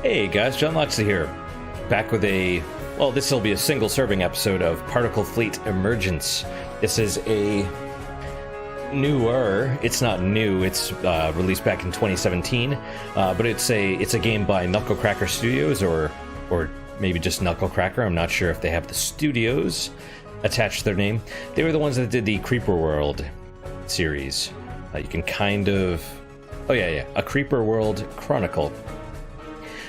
Hey guys, John Loxley here, back with this will be a single serving episode of Particle Fleet Emergence. This is a it's not new, it's released back in 2017, but it's a game by Knucklecracker Studios, or maybe just Knucklecracker. I'm not sure if they have the studios attached to their name. They were the ones that did the Creeper World series. You can a Creeper World Chronicle.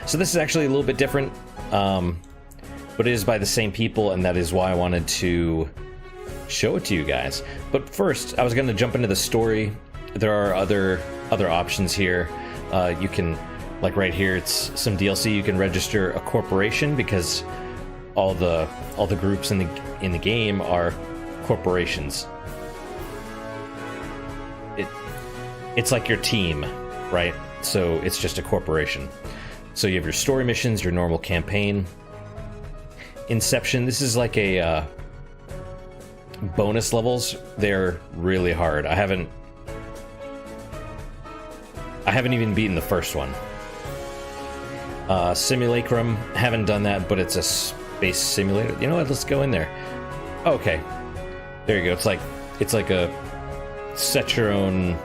So this is actually a little bit different, but it is by the same people, and that is why I wanted to show it to you guys. But first, I was going to jump into the story. There are other options here. You can, like right here, it's some DLC. You can register a corporation, because all the groups in the game are corporations. It's like your team, right? So it's just a corporation. So you have your story missions, your normal campaign. Inception, this is like a bonus levels. They're really hard. I haven't even beaten the first one. Simulacrum, haven't done that, but it's a space simulator. You know what? Let's go in there. Okay, there you go. It's like a set your own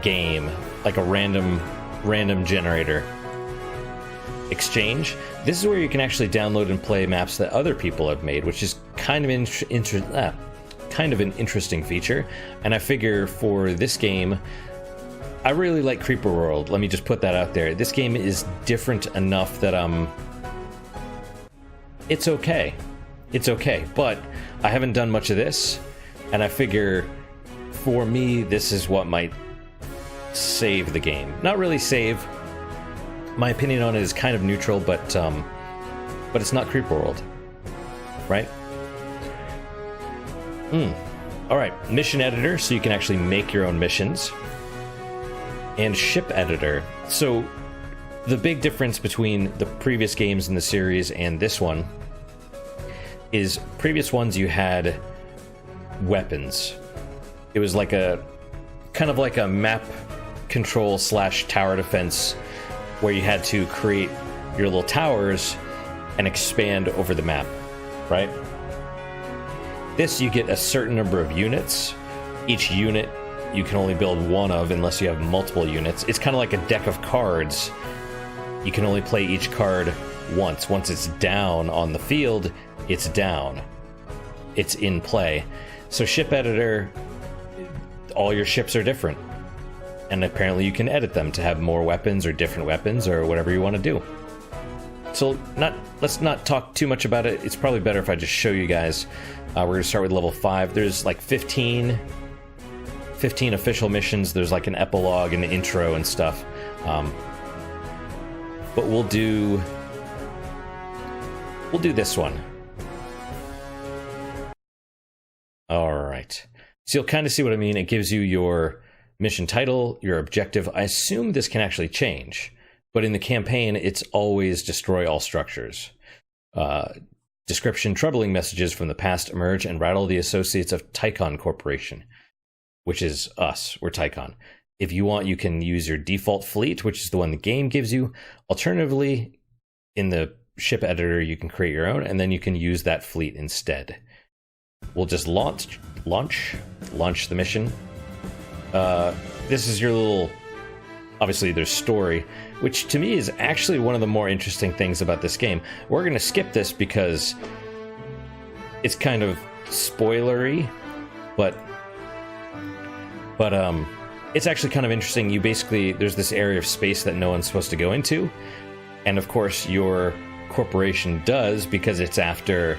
game, like a random generator. Exchange. This is where you can actually download and play maps that other people have made, which is kind of an interesting feature. And I figure for this game, I really like Creeper World. Let me just put that out there. This game is different enough that it's okay. It's okay, but I haven't done much of this, and I figure for me, this is what might save the game. Not really save. My opinion on it is kind of neutral, but it's not Creeper World, right? All right, mission editor, so you can actually make your own missions, and ship editor. So the big difference between the previous games in the series and this one is previous ones you had weapons. It was like kind of like a map control / tower defense, where you had to create your little towers and expand over the map, right? This, you get a certain number of units. Each unit you can only build one of unless you have multiple units. It's kind of like a deck of cards. You can only play each card once. Once it's down on the field, it's down. It's in play. So ship editor, all your ships are different. And apparently you can edit them to have more weapons or different weapons or whatever you want to do. So let's not talk too much about it. It's probably better if I just show you guys. We're going to start with level 5. There's like 15 official missions. There's like an epilogue and an intro and stuff. But we'll do this one. All right. So you'll kind of see what I mean. It gives you your mission title, your objective. I assume this can actually change, but in the campaign, it's always destroy all structures. Description: troubling messages from the past emerge and rattle the associates of Tycon Corporation, which is us. We're Tycon. If you want, you can use your default fleet, which is the one the game gives you. Alternatively, in the ship editor, you can create your own, and then you can use that fleet instead. We'll just launch the mission. This is your little, obviously there's story, which to me is actually one of the more interesting things about this game. We're going to skip this because it's kind of spoilery, but it's actually kind of interesting. There's this area of space that no one's supposed to go into, and of course your corporation does, because it's after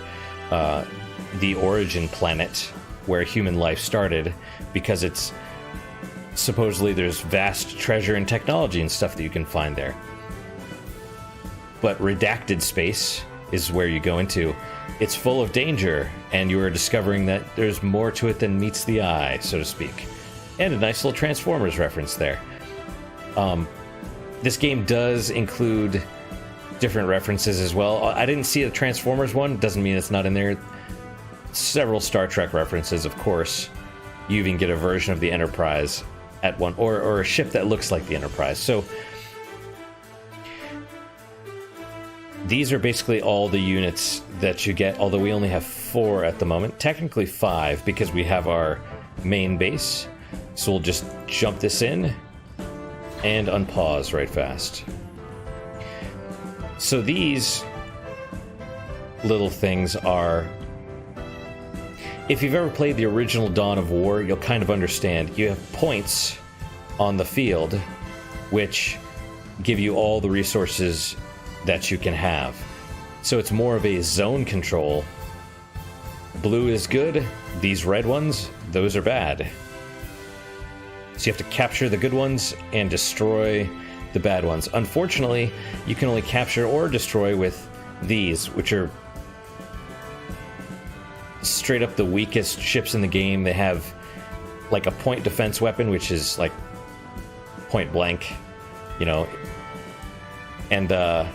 the origin planet where human life started, because it's supposedly there's vast treasure and technology and stuff that you can find there. But redacted space is where you go into. It's full of danger, and you are discovering that there's more to it than meets the eye, so to speak. And a nice little Transformers reference there. This game does include different references as well. I didn't see a Transformers one, doesn't mean it's not in there. Several Star Trek references, of course. You even get a version of the Enterprise at one, or a ship that looks like the Enterprise. So these are basically all the units that you get, although we only have 4 at the moment. Technically 5, because we have our main base. So we'll just jump this in and unpause right fast. So these little things are... If you've ever played the original Dawn of War, you'll kind of understand. You have points on the field which give you all the resources that you can have. So it's more of a zone control. Blue is good. These red ones, those are bad. So you have to capture the good ones and destroy the bad ones. Unfortunately, you can only capture or destroy with these, which are straight up the weakest ships in the game. They have like a point defense weapon, which is like point blank, you know, and a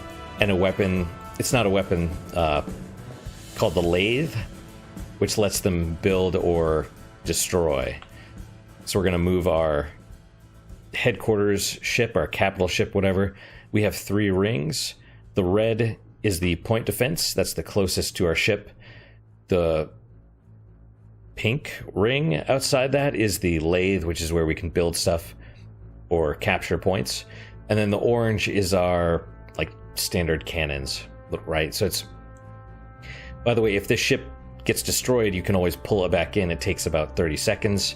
weapon. It's not a weapon called the lathe, which lets them build or destroy. So we're going to move our headquarters ship, our capital ship, whatever. We have 3 rings. The red is the point defense. That's the closest to our ship. The pink ring outside that is the lathe, which is where we can build stuff or capture points. And then the orange is our like standard cannons, right? So it's, by the way, if this ship gets destroyed, you can always pull it back in. It takes about 30 seconds.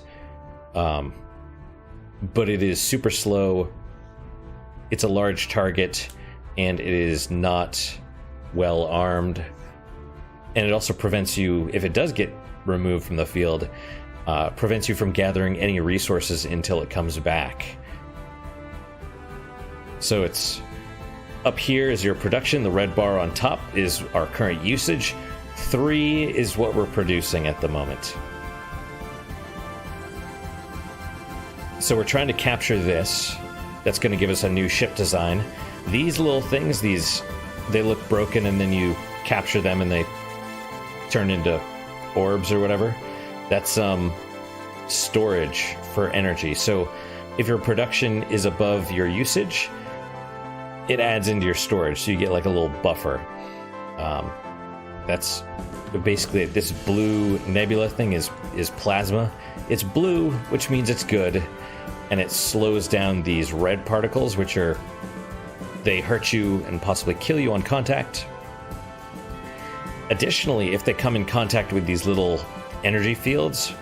But it is super slow. It's a large target, and it is not well armed. And it also prevents you, if it does get removed from the field, prevents you from gathering any resources until it comes back. So it's up here is your production. The red bar on top is our current usage. 3 is what we're producing at the moment. So we're trying to capture this. That's going to give us a new ship design. These little things, they look broken, and then you capture them and they turn into orbs or whatever. That's storage for energy. So if your production is above your usage, it adds into your storage, so you get like a little buffer. That's basically it. This blue nebula thing is plasma. It's blue, which means it's good, and it slows down these red particles, which are, they hurt you and possibly kill you on contact. Additionally, if they come in contact with these little energy fields,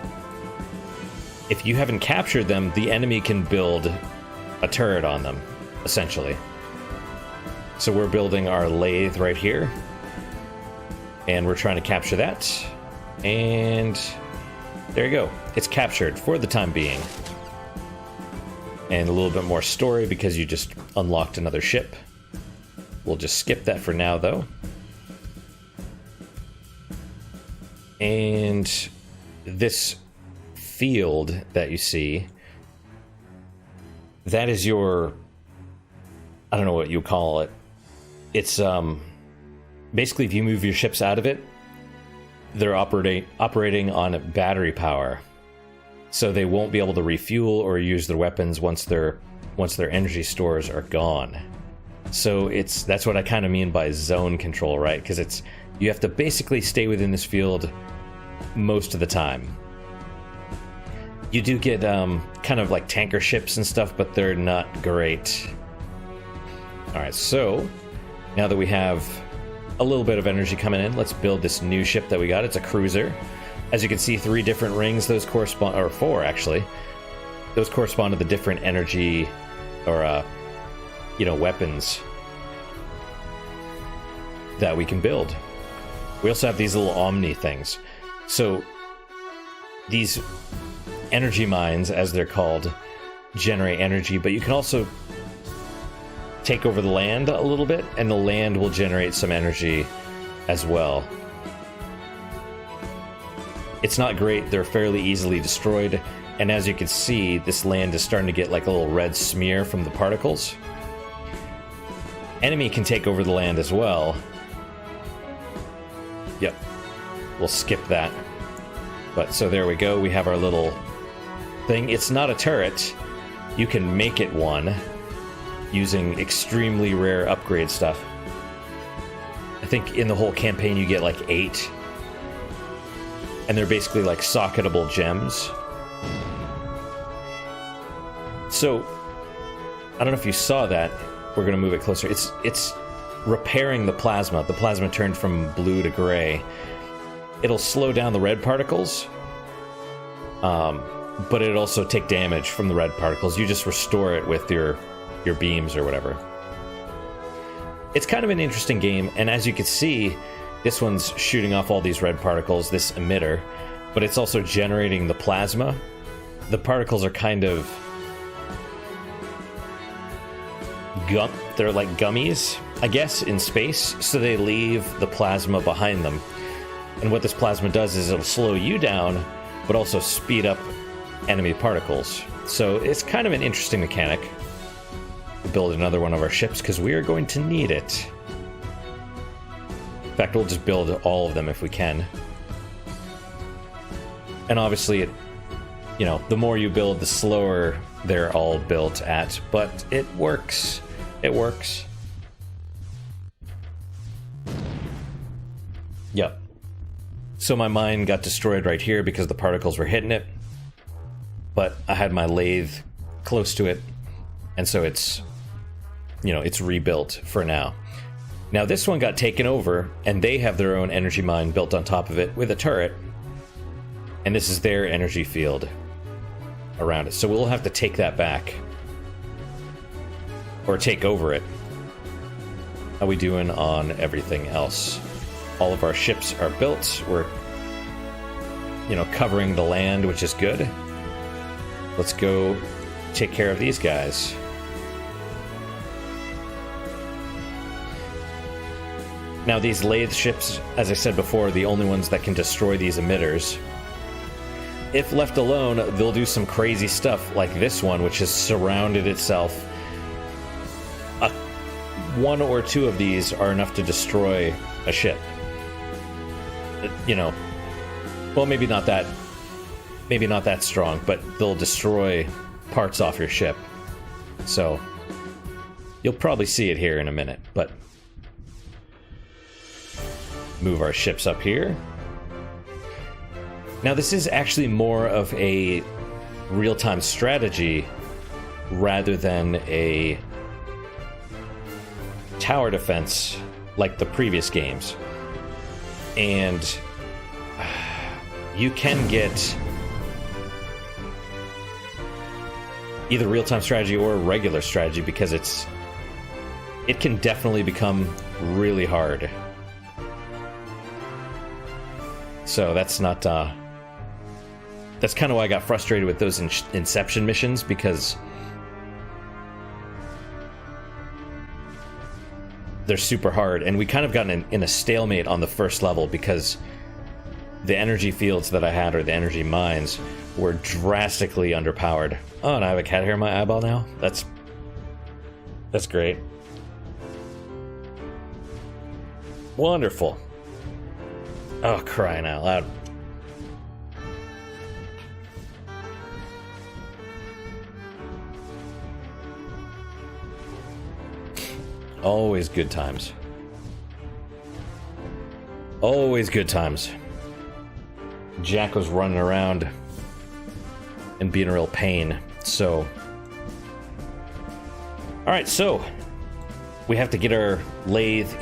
if you haven't captured them, the enemy can build a turret on them, essentially. So we're building our lathe right here, and we're trying to capture that, and there you go. It's captured for the time being. And a little bit more story because you just unlocked another ship. We'll just skip that for now, though. And this field that you see, that is your, I don't know what you call it. It's basically, if you move your ships out of it, they're operating on battery power, so they won't be able to refuel or use their weapons once their energy stores are gone. So that's what I kind of mean by zone control, right? Because you have to basically stay within this field most of the time. You do get kind of like tanker ships and stuff, but they're not great. All right, so now that we have a little bit of energy coming in, let's build this new ship that we got. It's a cruiser. As you can see, 3 different rings. Those correspond, or 4 actually. Those correspond to the different energy or weapons that we can build. We also have these little Omni things. So these energy mines, as they're called, generate energy, but you can also take over the land a little bit, and the land will generate some energy as well. It's not great. They're fairly easily destroyed, and as you can see, this land is starting to get like a little red smear from the particles. Enemy can take over the land as well. Yep. We'll skip that. But so there we go. We have our little thing. It's not a turret. You can make it one using extremely rare upgrade stuff. I think in the whole campaign you get like 8. And they're basically like socketable gems. So, I don't know if you saw that. We're going to move it closer. It's repairing the plasma. The plasma turned from blue to gray. It'll slow down the red particles, but it'll also take damage from the red particles. You just restore it with your beams or whatever. It's kind of an interesting game, and as you can see, this one's shooting off all these red particles, this emitter, but it's also generating the plasma. The particles are kind of they're like gummies, I guess, in space, so they leave the plasma behind them. And what this plasma does is it'll slow you down, but also speed up enemy particles. So it's kind of an interesting mechanic. We'll build another one of our ships, because we are going to need it. In fact, we'll just build all of them if we can. And obviously, you know, the more you build, the slower they're all built at. But it works. It works. Yep. So my mine got destroyed right here because the particles were hitting it. But I had my lathe close to it. And so it's, you know, it's rebuilt for now. Now this one got taken over, and they have their own energy mine built on top of it with a turret. And this is their energy field around it. So we'll have to take that back. Or take over it. How we doing on everything else? All of our ships are built. We're, you know, covering the land, which is good. Let's go take care of these guys. Now these lathe ships, as I said before, are the only ones that can destroy these emitters. If left alone, they'll do some crazy stuff like this one, which has surrounded itself. One or two of these are enough to destroy a ship. You know, well, maybe not that strong, but they'll destroy parts off your ship. So you'll probably see it here in a minute, but move our ships up here. Now this is actually more of a real-time strategy rather than a tower defense like the previous games. And you can get either real-time strategy or regular strategy, because it can definitely become really hard. So that's not that's kind of why I got frustrated with those Inception missions, because they're super hard, and we kind of got in a stalemate on the first level because the energy fields that I had, or the energy mines, were drastically underpowered. Oh, and I have a cat hair in my eyeball now? That's great. Wonderful. Oh, crying out loud. Always good times. Always good times. Jack was running around and being a real pain, so... Alright, so... we have to get our lathe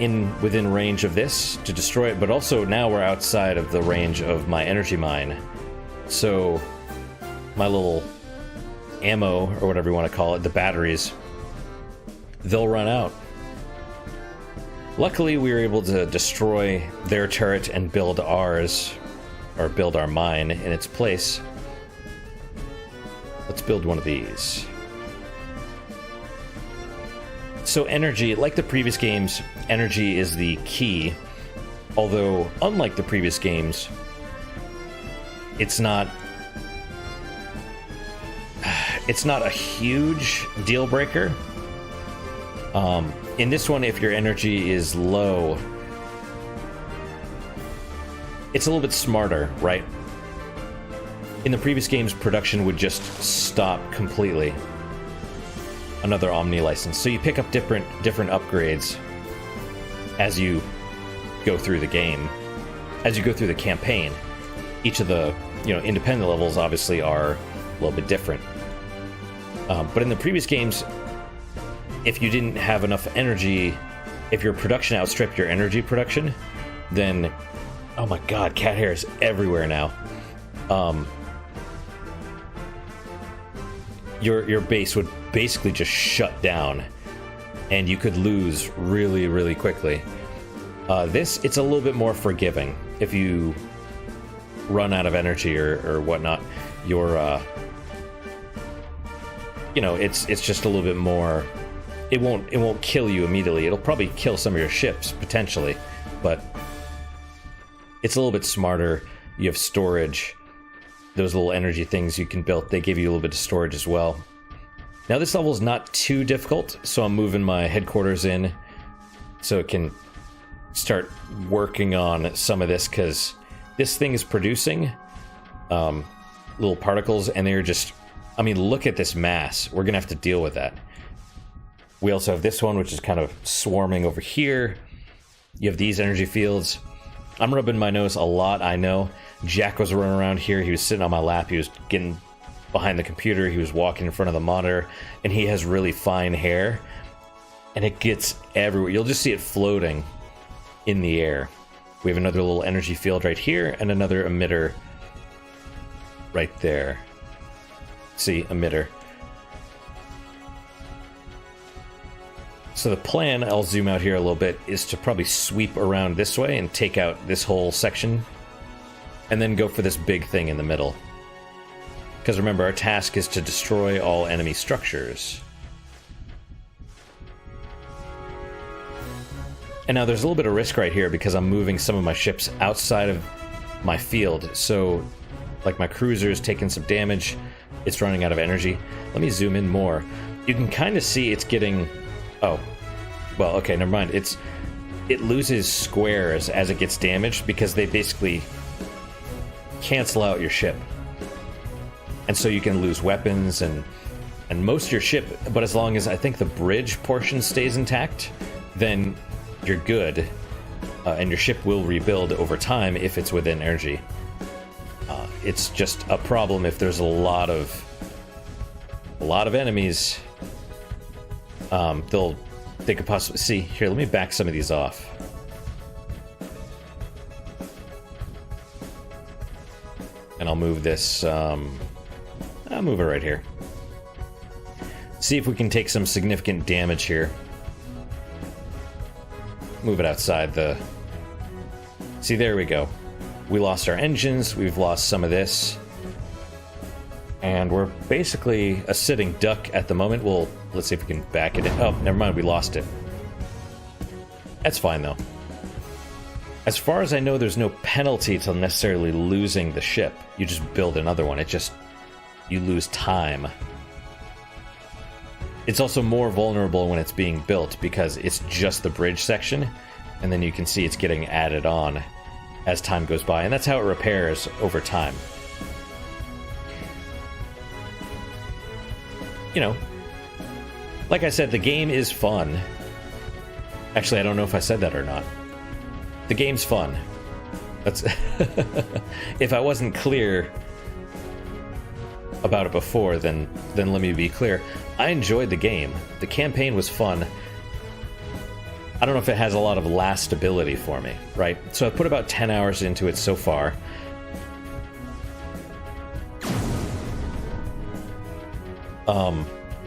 within range of this to destroy it, but also now we're outside of the range of my energy mine. So, my little ammo, or whatever you want to call it, the batteries, they'll run out. Luckily, we were able to destroy their turret and build ours, or build our mine in its place. Let's build one of these. So energy, like the previous games, energy is the key. Although, unlike the previous games, it's not a huge deal breaker. In this one, if your energy is low, it's a little bit smarter, right? In the previous games, production would just stop completely. Another Omni license. So you pick up different upgrades as you go through the game, as you go through the campaign, each of the independent levels obviously are a little bit different. But in the previous games, if you didn't have enough energy, if your production outstripped your energy production, then, oh my god, cat hair is everywhere now. Your base would basically just shut down, and you could lose really, really quickly. It's a little bit more forgiving. If you run out of energy or whatnot, it's just a little bit more. It won't kill you immediately. It'll probably kill some of your ships potentially, but it's a little bit smarter. You have storage. Those little energy things you can build, they give you a little bit of storage as well. Now this level is not too difficult, so I'm moving my headquarters in so it can start working on some of this, because this thing is producing little particles, and they're just, I mean, look at this mass. We're gonna have to deal with that. We also have this one, which is kind of swarming over here. You have these energy fields. I'm rubbing my nose a lot, I know. Jack was running around here. He was sitting on my lap. He was getting behind the computer. He was walking in front of the monitor, and he has really fine hair, and it gets everywhere. You'll just see it floating in the air. We have another little energy field right here, and another emitter right there. See, emitter. So the plan, I'll zoom out here a little bit, is to probably sweep around this way and take out this whole section, and then go for this big thing in the middle. Because remember, our task is to destroy all enemy structures. And now there's a little bit of risk right here because I'm moving some of my ships outside of my field. So, like, my cruiser is taking some damage. It's running out of energy. Let me zoom in more. You can kind of see it's getting... Oh, well, okay, never mind. It loses squares as it gets damaged because they basically cancel out your ship. And so you can lose weapons and most of your ship, but as long as I think the bridge portion stays intact, then you're good, and your ship will rebuild over time if it's within energy. It's just a problem if there's a lot of enemies. They could possibly see here. Let me back some of these off. And I'll move this. I'll move it right here. See if we can take some significant damage here. Move it outside the... See, there we go. We lost our engines. We've lost some of this. And we're basically a sitting duck at the moment. Let's see if we can back it in. Oh, never mind. We lost it. That's fine, though. As far as I know, there's no penalty to necessarily losing the ship. You just build another one. You lose time. It's also more vulnerable when it's being built because it's just the bridge section, and then you can see it's getting added on as time goes by, and that's how it repairs over time. You know, like I said, the game is fun. Actually, I don't know if I said that or not. The game's fun. That's if I wasn't clear about it before, then let me be clear. I enjoyed the game. The campaign was fun. I don't know if it has a lot of lastability for me, right? So I've put about 10 hours into it so far.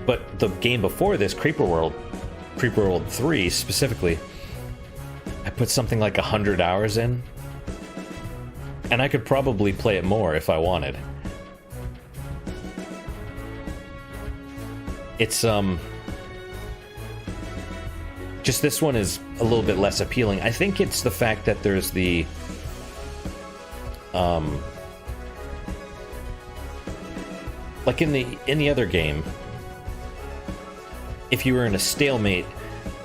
But the game before this, Creeper World 3 specifically, I put something like 100 hours in. And I could probably play it more if I wanted. It's, just this one is a little bit less appealing. I think it's the fact that there's the, like in the other game, if you were in a stalemate,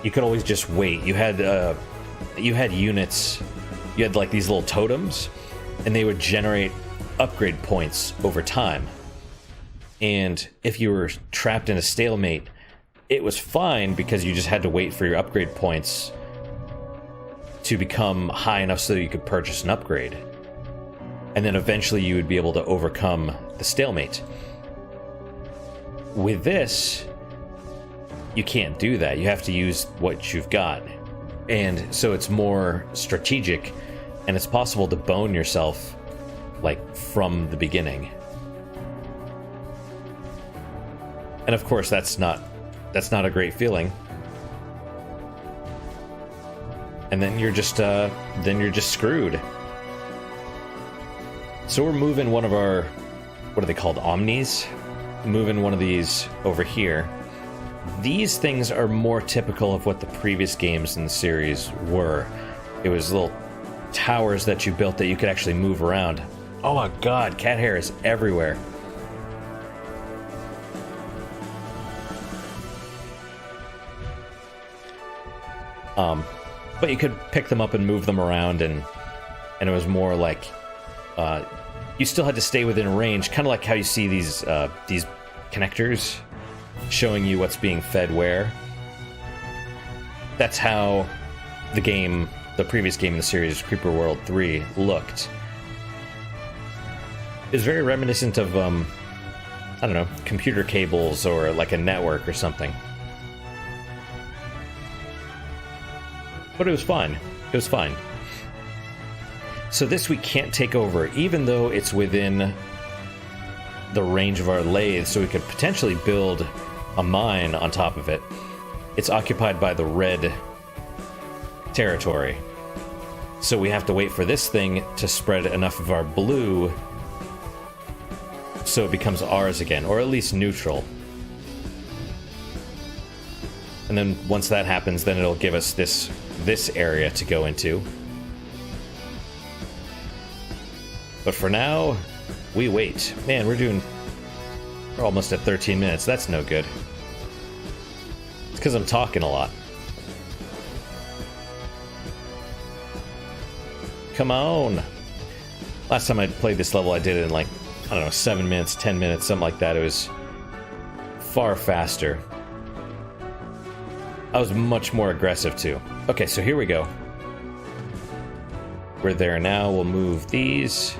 you could always just wait. You had units, you had like these little totems, and they would generate upgrade points over time. And if you were trapped in a stalemate, it was fine because you just had to wait for your upgrade points to become high enough so that you could purchase an upgrade. And then eventually you would be able to overcome the stalemate. With this, you can't do that. You have to use what you've got. And so it's more strategic, and it's possible to bone yourself like from the beginning. And of course that's not a great feeling. And then you're just screwed. So we're moving one of our, what are they called, omnis? Moving one of these over here. These things are more typical of what the previous games in the series were. It was little towers that you built that you could actually move around. Oh my god, cat hair is everywhere. But you could pick them up and move them around, and it was more like you still had to stay within range, kind of like how you see these connectors showing you what's being fed where. That's how the previous game in the series, Creeper World 3, looked. It was very reminiscent of, I don't know, computer cables or like a network or something. But it was fun. It was fine. So this we can't take over, even though it's within the range of our lathe, so we could potentially build a mine on top of it. It's occupied by the red territory. So we have to wait for this thing to spread enough of our blue so it becomes ours again, or at least neutral. And then once that happens, then it'll give us this area to go into. But for now, we wait. Man, we're almost at 13 minutes. That's no good. It's because I'm talking a lot. Come on! Last time I played this level, I did it in like, I don't know, 7 minutes, 10 minutes, something like that. It was far faster. I was much more aggressive too. Okay, so here we go. We're there now. We'll move these.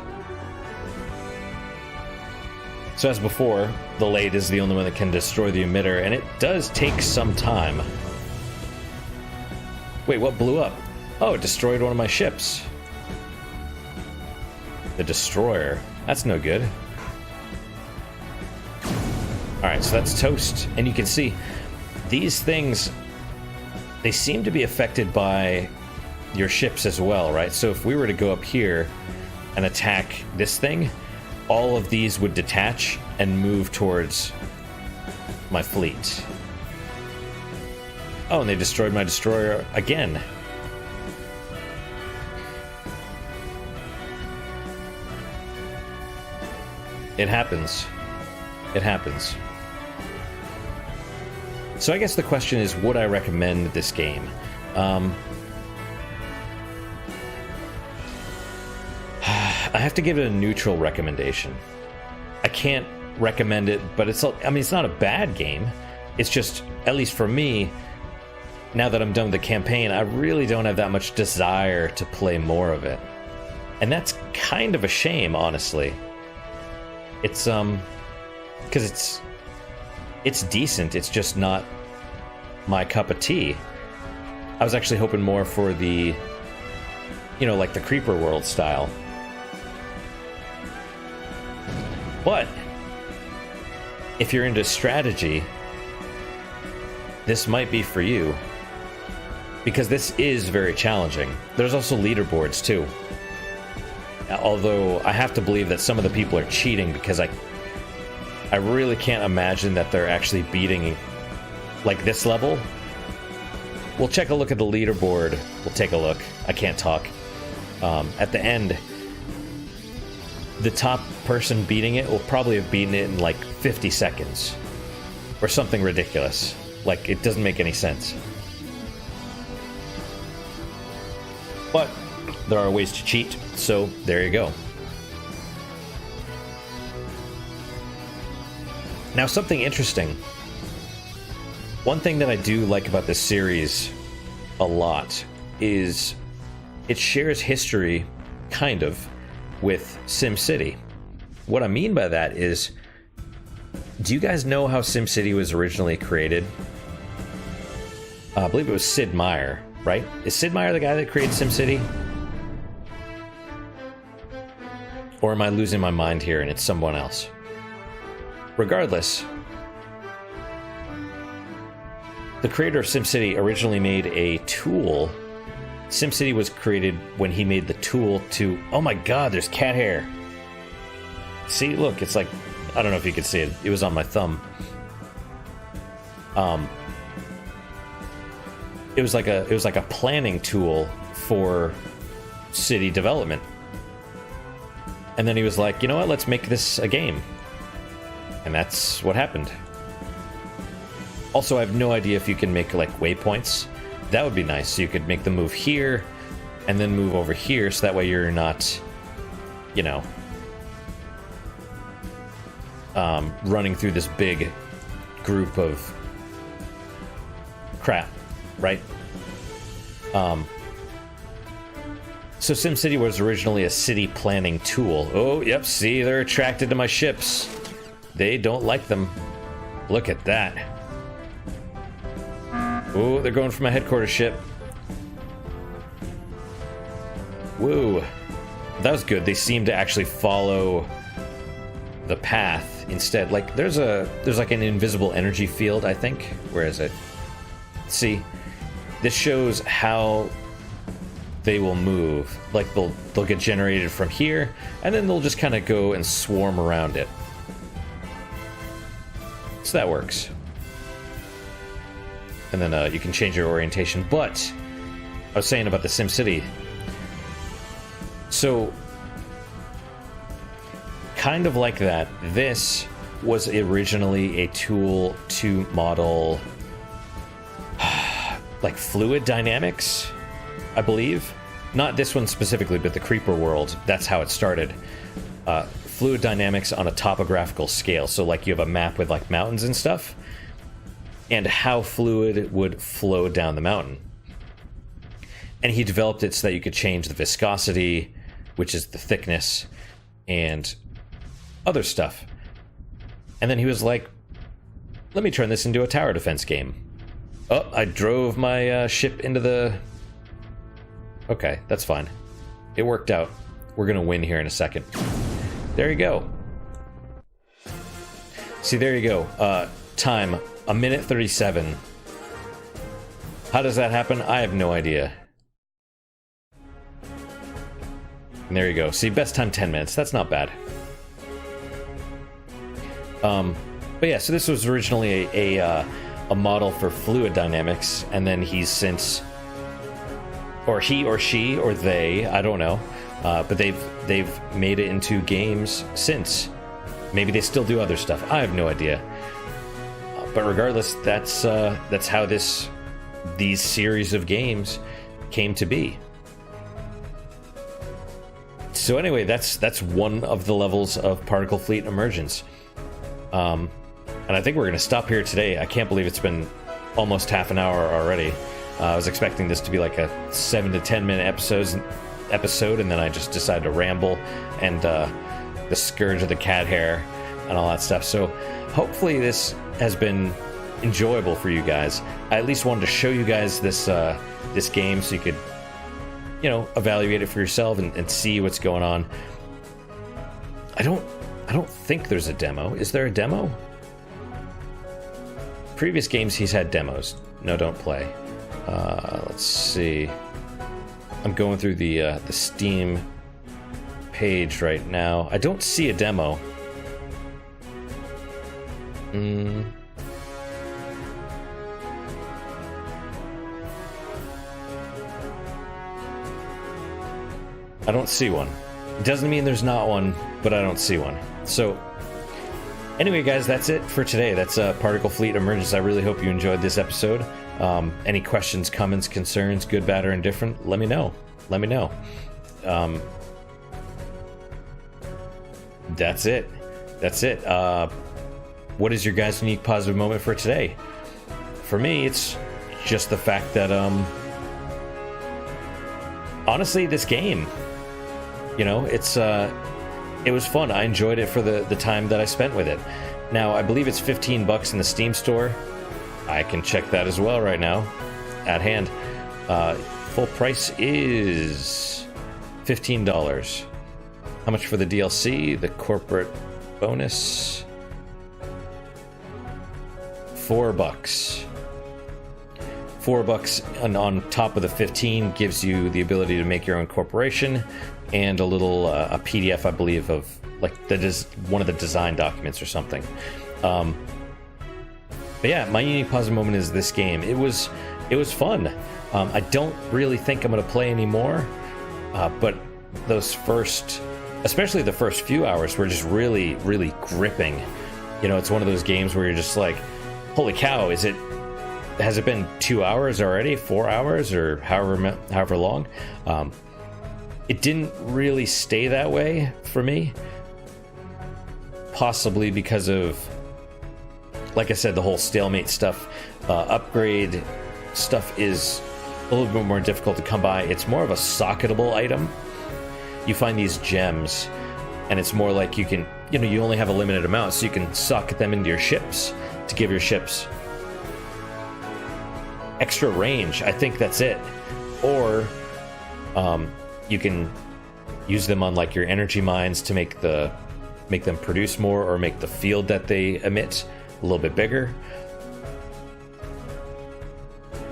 So as before, the lathe is the only one that can destroy the emitter, and it does take some time. Wait, what blew up? Oh, it destroyed one of my ships. The destroyer. That's no good. Alright, so that's toast. And you can see, these things, they seem to be affected by your ships as well, right? So if we were to go up here and attack this thing, all of these would detach and move towards my fleet. Oh, and they destroyed my destroyer again. It happens. It happens. So I guess the question is, would I recommend this game? I have to give it a neutral recommendation. I can't recommend it, but it's not a bad game. It's just, at least for me, now that I'm done with the campaign, I really don't have that much desire to play more of it. And that's kind of a shame, honestly. It's, because it's decent, it's just not my cup of tea. I was actually hoping more for the, like the Creeper World style. But if you're into strategy, this might be for you, because this is very challenging. There's also leaderboards too. Although I have to believe that some of the people are cheating, because I really can't imagine that they're actually beating like this level. We'll check a look at the leaderboard. We'll take a look. I can't talk. At the end, the top person beating it will probably have beaten it in like 50 seconds. Or something ridiculous. Like, it doesn't make any sense. But there are ways to cheat, so there you go. Now, something interesting. One thing that I do like about this series a lot is it shares history, kind of, with SimCity. What I mean by that is, do you guys know how SimCity was originally created? I believe it was Sid Meier, right? Is Sid Meier the guy that created SimCity? Or am I losing my mind here and it's someone else? Regardless, the creator of SimCity originally made a tool. SimCity was created when he made the tool to... Oh my god, there's cat hair! See, look, it's like... I don't know if you can see it. It was on my thumb. It was like a planning tool for city development. And then he was like, you know what, let's make this a game. And that's what happened. Also, I have no idea if you can make, like, waypoints. That would be nice. So you could make them move here, and then move over here, so that way you're not, you know, running through this big group of crap, right? So SimCity was originally a city planning tool. Oh, yep, see, they're attracted to my ships. They don't like them. Look at that. Oh, they're going for my headquarters ship. Woo. That was good. They seem to actually follow the path instead. Like, there's like an invisible energy field, I think. Where is it? See, this shows how they will move. Like, they'll get generated from here, and then they'll just kind of go and swarm around it. So that works. And then you can change your orientation. But I was saying about the SimCity. So, kind of like that, this was originally a tool to model like fluid dynamics, I believe. Not this one specifically, but the Creeper world. That's how it started. Fluid dynamics on a topographical scale. So like you have a map with like mountains and stuff, and how fluid would flow down the mountain. And he developed it so that you could change the viscosity, which is the thickness, and other stuff. And then he was like, let me turn this into a tower defense game. Oh, I drove my ship into the... Okay, that's fine. It worked out. We're gonna win here in a second. There you go. See, there you go. Time, 1:37. How does that happen? I have no idea. And there you go. See, best time 10 minutes. That's not bad. But yeah, so this was originally a model for fluid dynamics, and then he's since, or he or she or they, I don't know, but they've made it into games since. Maybe they still do other stuff. I have no idea. But regardless, that's how these series of games came to be. So anyway, that's one of the levels of Particle Fleet Emergence. And I think we're going to stop here today. I can't believe it's been almost half an hour already. I was expecting this to be like a 7 to 10 minute episode, and then I just decided to ramble, and the scourge of the cat hair and all that stuff. So hopefully this has been enjoyable for you guys. I at least wanted to show you guys this game so you could, you know, evaluate it for yourself and see what's going on. I don't think there's a demo. Is there a demo? Previous games he's had demos. No, don't play. Let's see. I'm going through the Steam page right now. I don't see a demo. I don't see one. It doesn't mean there's not one, but I don't see one. So, anyway, guys, that's it for today. That's Particle Fleet Emergence. I really hope you enjoyed this episode. Any questions, comments, concerns, good, bad, or indifferent, let me know. Let me know. That's it. That's it. What is your guys' unique positive moment for today? For me, it's just the fact that honestly, this game, you know, it was fun. I enjoyed it for the time that I spent with it. Now, I believe it's $15 in the Steam store. I can check that as well right now at hand. Full price is $15. How much for the DLC? The corporate bonus? $4. $4 and on top of the 15 gives you the ability to make your own corporation and a little a PDF, I believe, of like one of the design documents or something. But yeah, my unique positive moment is this game. It was fun. I don't really think I'm going to play anymore, but those especially the first few hours were just really, really gripping. You know, it's one of those games where you're just like, holy cow, has it been 2 hours already, 4 hours, or however long? It didn't really stay that way for me, possibly because of, like I said, the whole stalemate stuff. Upgrade stuff is a little bit more difficult to come by. It's more of a socketable item. You find these gems, and it's more like you can, you know, you only have a limited amount, so you can socket them into your ships to give your ships extra range. I think that's it. Or you can use them on like your energy mines to make them produce more, or make the field that they emit a little bit bigger.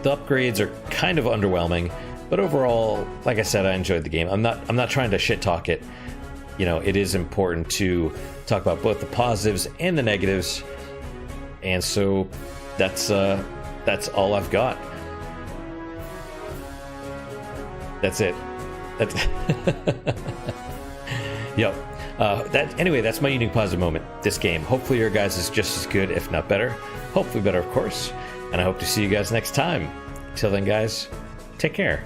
The upgrades are kind of underwhelming, but overall, like I said, I enjoyed the game. I'm not trying to shit talk it. You know, it is important to talk about both the positives and the negatives. And so that's all I've got. That's it. That's yep. Anyway, that's my unique positive moment. This game. Hopefully your guys is just as good, if not better. Hopefully better, of course. And I hope to see you guys next time. Till then, guys, take care.